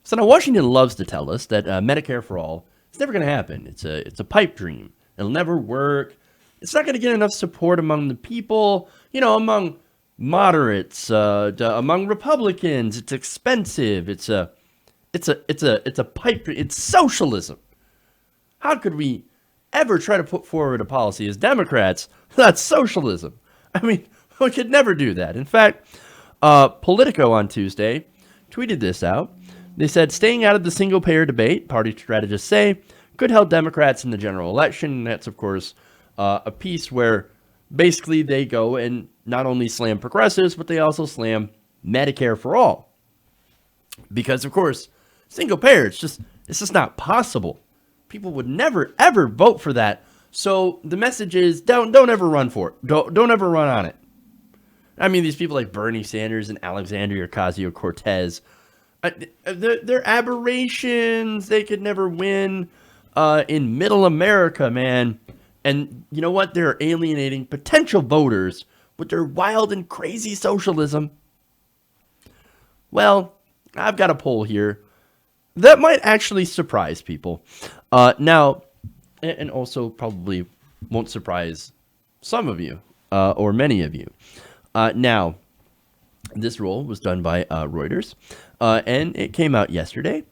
So now Washington loves to tell us that Medicare for All is never going to happen. It's a pipe dream. It'll never work. It's not going to get enough support among the people, among moderates, among Republicans. It's expensive. It's a pipe. It's socialism. How could we ever try to put forward a policy as Democrats that's socialism? I mean, we could never do that. In fact, Politico on Tuesday tweeted this out. They said, staying out of the single-payer debate, party strategists say, could help Democrats in the general election. And that's, of course, a piece where basically they go and not only slam progressives, but they also slam Medicare for All. Because, of course, single-payer, it's just not possible. People would never, ever vote for that. So the message is, don't ever run for it. Don't ever run on it. I mean, these people like Bernie Sanders and Alexandria Ocasio-Cortez, they're aberrations. They could never win in middle America, man. And you know what? They're alienating potential voters with their wild and crazy socialism. Well, I've got a poll here that might actually surprise people. Now, and also probably won't surprise some of you or many of you. Now, this poll was done by Reuters, and it came out yesterday,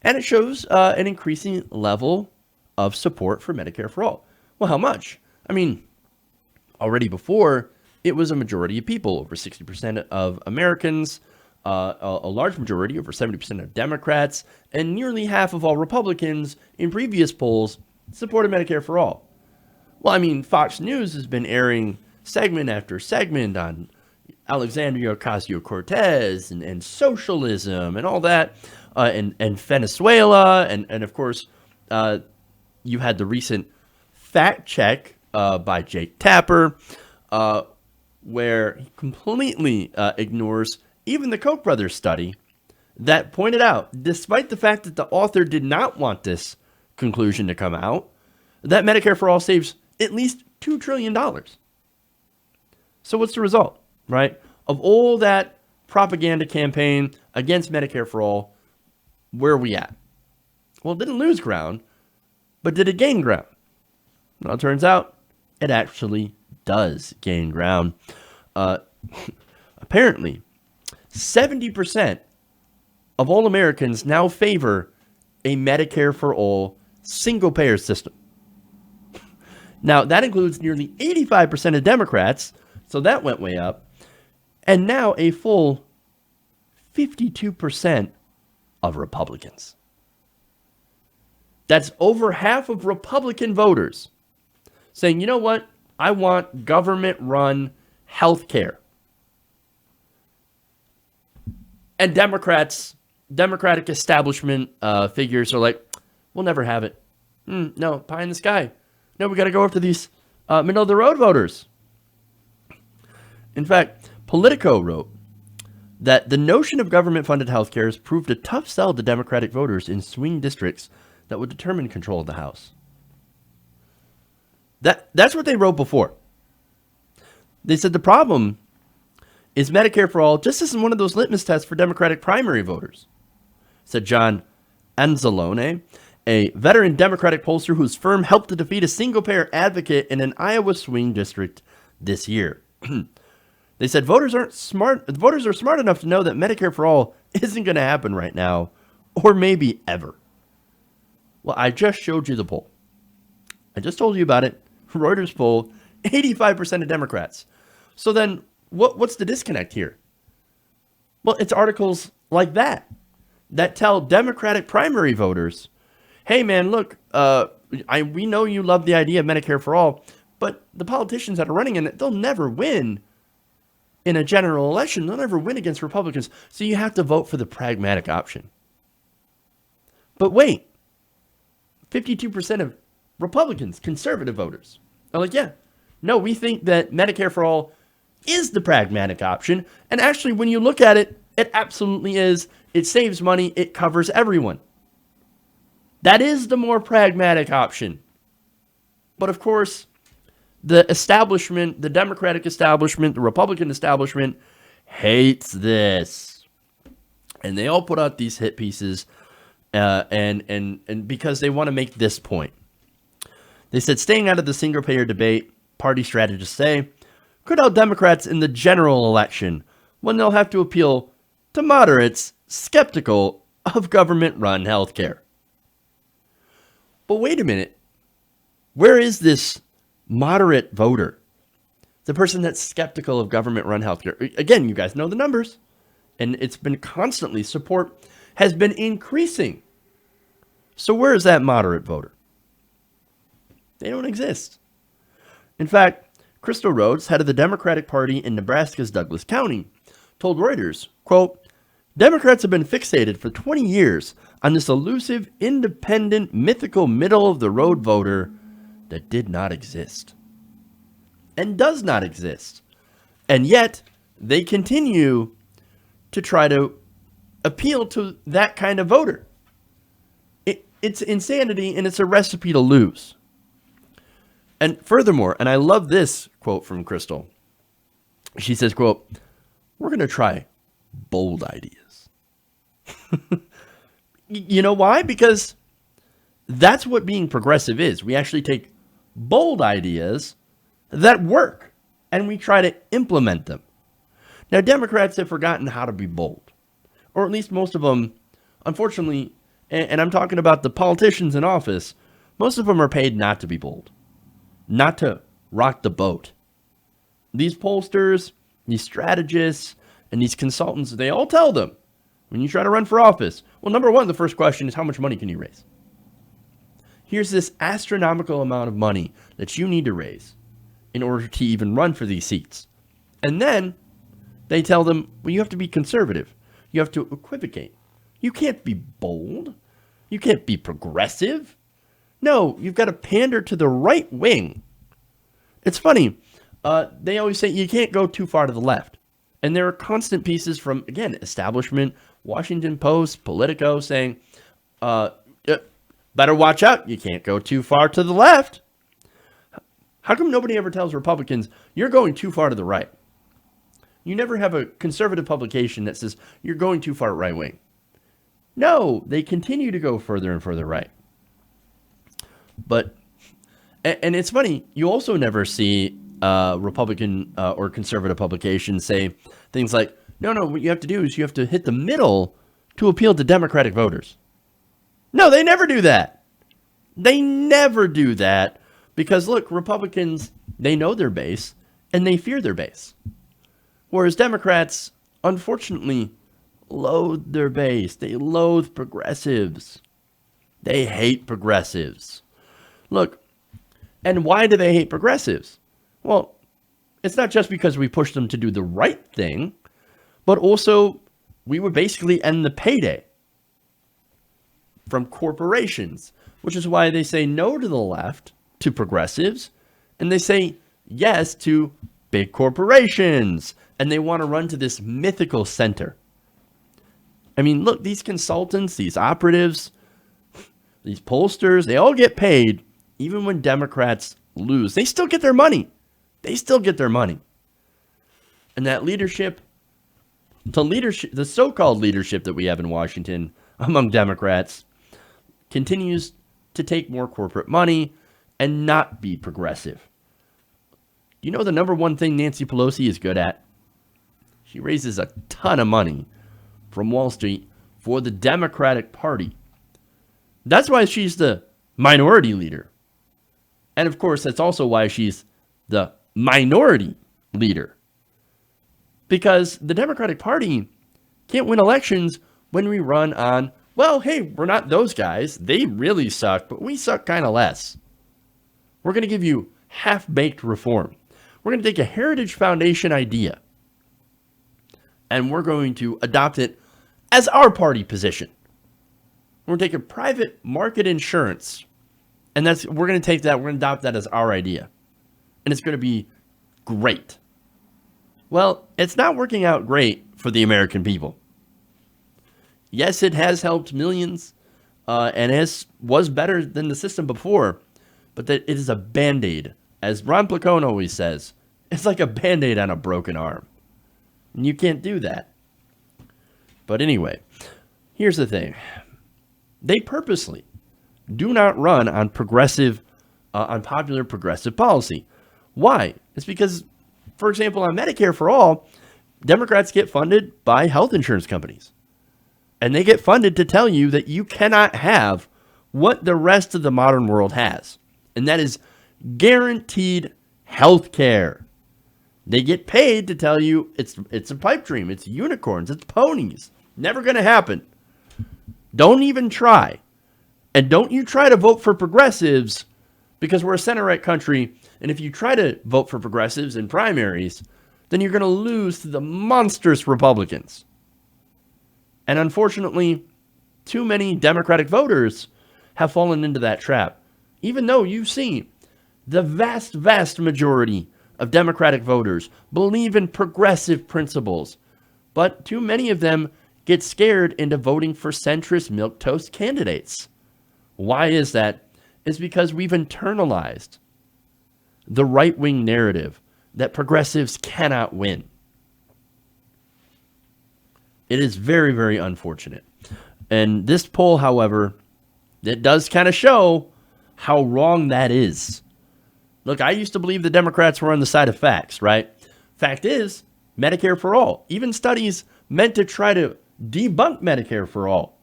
and it shows an increasing level of support for Medicare for All. Well, how much? I mean, already before, it was a majority of people, over 60% of Americans, a large majority, over 70% of Democrats, and nearly half of all Republicans in previous polls supported Medicare for All. Well, I mean, Fox News has been airing segment after segment on Alexandria Ocasio-Cortez and socialism and all that, and Venezuela, and of course, you had the recent fact check by Jake Tapper, where he completely ignores even the Koch brothers study that pointed out, despite the fact that the author did not want this conclusion to come out, that Medicare for All saves at least $2 trillion. So what's the result, right? Of all that propaganda campaign against Medicare for All, where are we at? Well, it didn't lose ground, but did it gain ground? Well, it turns out it actually does gain ground. Apparently, 70% of all Americans now favor a Medicare for All single-payer system. Now, that includes nearly 85% of Democrats, so that went way up, and now a full 52% of Republicans. That's over half of Republican voters saying, you know what? I want government-run health care. And Democratic establishment figures are like, we'll never have it. No, pie in the sky. No, we got to go after these middle-of-the-road voters. In fact, Politico wrote that the notion of government-funded health care has proved a tough sell to Democratic voters in swing districts that would determine control of the House. That's what they wrote before. They said the problem is Medicare for All just isn't one of those litmus tests for Democratic primary voters, said John Anzalone, a veteran Democratic pollster whose firm helped to defeat a single-payer advocate in an Iowa swing district this year. They said voters are smart enough to know that Medicare for All isn't going to happen right now, or maybe ever. Well, I just showed you the poll. I just told you about it. Reuters poll, 85% of Democrats. So then what's the disconnect here? Well, it's articles like that tell Democratic primary voters, hey, man, look, we know you love the idea of Medicare for All, but the politicians that are running in it, they'll never win in a general election. They'll never win against Republicans. So you have to vote for the pragmatic option. But wait, 52% of Republicans, conservative voters, are like, yeah, no, we think that Medicare for All is the pragmatic option. And actually, when you look at it, it absolutely is. It saves money. It covers everyone. That is the more pragmatic option. But of course, the establishment, the Democratic establishment, the Republican establishment hates this. And they all put out these hit pieces And because they want to make this point. They said, staying out of the single-payer debate, party strategists say, could help Democrats in the general election when they'll have to appeal to moderates skeptical of government-run health care. But wait a minute. Where is this moderate voter? The person that's skeptical of government-run health care. Again, you guys know the numbers. And it's been constantly, support has been increasing. So where is that moderate voter? They don't exist. In fact, Crystal Rhodes, head of the Democratic Party in Nebraska's Douglas County, told Reuters, quote, Democrats have been fixated for 20 years on this elusive, independent, mythical middle-of-the-road voter that did not exist and does not exist. And yet, they continue to try to appeal to that kind of voter. It's insanity, and it's a recipe to lose. And furthermore, and I love this quote from Crystal. She says, quote, we're going to try bold ideas. You know why? Because that's what being progressive is. We actually take bold ideas that work, and we try to implement them. Now, Democrats have forgotten how to be bold, or at least most of them, unfortunately, and I'm talking about the politicians in office, most of them are paid not to be bold, not to rock the boat. These pollsters, these strategists, and these consultants, they all tell them, when you try to run for office, well, number one, the first question is, how much money can you raise? Here's this astronomical amount of money that you need to raise in order to even run for these seats. And then they tell them, well, you have to be conservative. You have to equivocate. You can't be bold. You can't be progressive. No, you've got to pander to the right wing. It's funny. They always say you can't go too far to the left. And there are constant pieces from, again, establishment, Washington Post, Politico saying, better watch out. You can't go too far to the left. How come nobody ever tells Republicans, you're going too far to the right? You never have a conservative publication that says, you're going too far right wing. No, they continue to go further and further right. But, and it's funny, you also never see Republican or conservative publications say things like, no, what you have to do is you have to hit the middle to appeal to Democratic voters. No, they never do that. They never do that because, look, Republicans, they know their base and they fear their base. Whereas Democrats, unfortunately, loathe their base. They loathe progressives. They hate progressives. Look, and why do they hate progressives? Well, it's not just because we push them to do the right thing, but also we would basically end the payday from corporations, which is why they say no to the left, to progressives, and they say yes to big corporations, and they want to run to this mythical center. I mean, look, these consultants, these operatives, these pollsters, they all get paid, even when Democrats lose. They still get their money. They still get their money. And that leadership, the so-called leadership that we have in Washington among Democrats, continues to take more corporate money and not be progressive. You know the number one thing Nancy Pelosi is good at? She raises a ton of money from Wall Street for the Democratic Party. That's why she's the minority leader. And of course, that's also why she's the minority leader. Because the Democratic Party can't win elections when we run on, well, hey, we're not those guys. They really suck, but we suck kind of less. We're going to give you half-baked reform. We're going to take a Heritage Foundation idea and we're going to adopt it as our party position. We're going to take a private market insurance, and we're going to adopt that as our idea. And it's going to be great. Well, it's not working out great for the American people. Yes, it has helped millions, and was better than the system before, but that it is a Band-Aid. As Ron Placone always says, it's like a Band-Aid on a broken arm. And you can't do that. But anyway, here's the thing. They purposely do not run on popular progressive policy. Why? It's because, for example, on Medicare for All, Democrats get funded by health insurance companies. And they get funded to tell you that you cannot have what the rest of the modern world has. And that is guaranteed health care. They get paid to tell you it's a pipe dream. It's unicorns. It's ponies. Never going to happen. Don't even try. And don't you try to vote for progressives, because we're a center-right country. And if you try to vote for progressives in primaries, then you're going to lose to the monstrous Republicans. And unfortunately, too many Democratic voters have fallen into that trap. Even though you've seen the vast, vast majority of Democratic voters believe in progressive principles, but too many of them get scared into voting for centrist milquetoast candidates. Why is that? It's because we've internalized the right-wing narrative that progressives cannot win. It is very, very unfortunate. And this poll, however, it does kind of show how wrong that is. Look, I used to believe the Democrats were on the side of facts, right? Fact is, Medicare for All, even studies meant to try to debunk Medicare for All,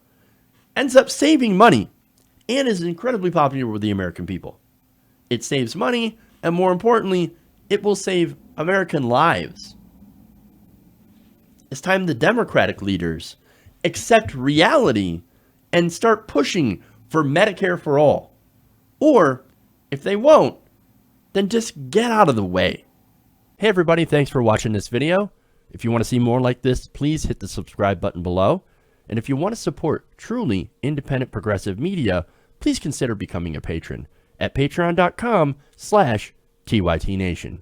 ends up saving money and is incredibly popular with the American people. It saves money, and more importantly, it will save American lives. It's time the Democratic leaders accept reality and start pushing for Medicare for All. Or, if they won't, then just get out of the way. Hey everybody, thanks for watching this video. If you want to see more like this, please hit the subscribe button below. And if you want to support truly independent progressive media, please consider becoming a patron at patreon.com/TYTNation.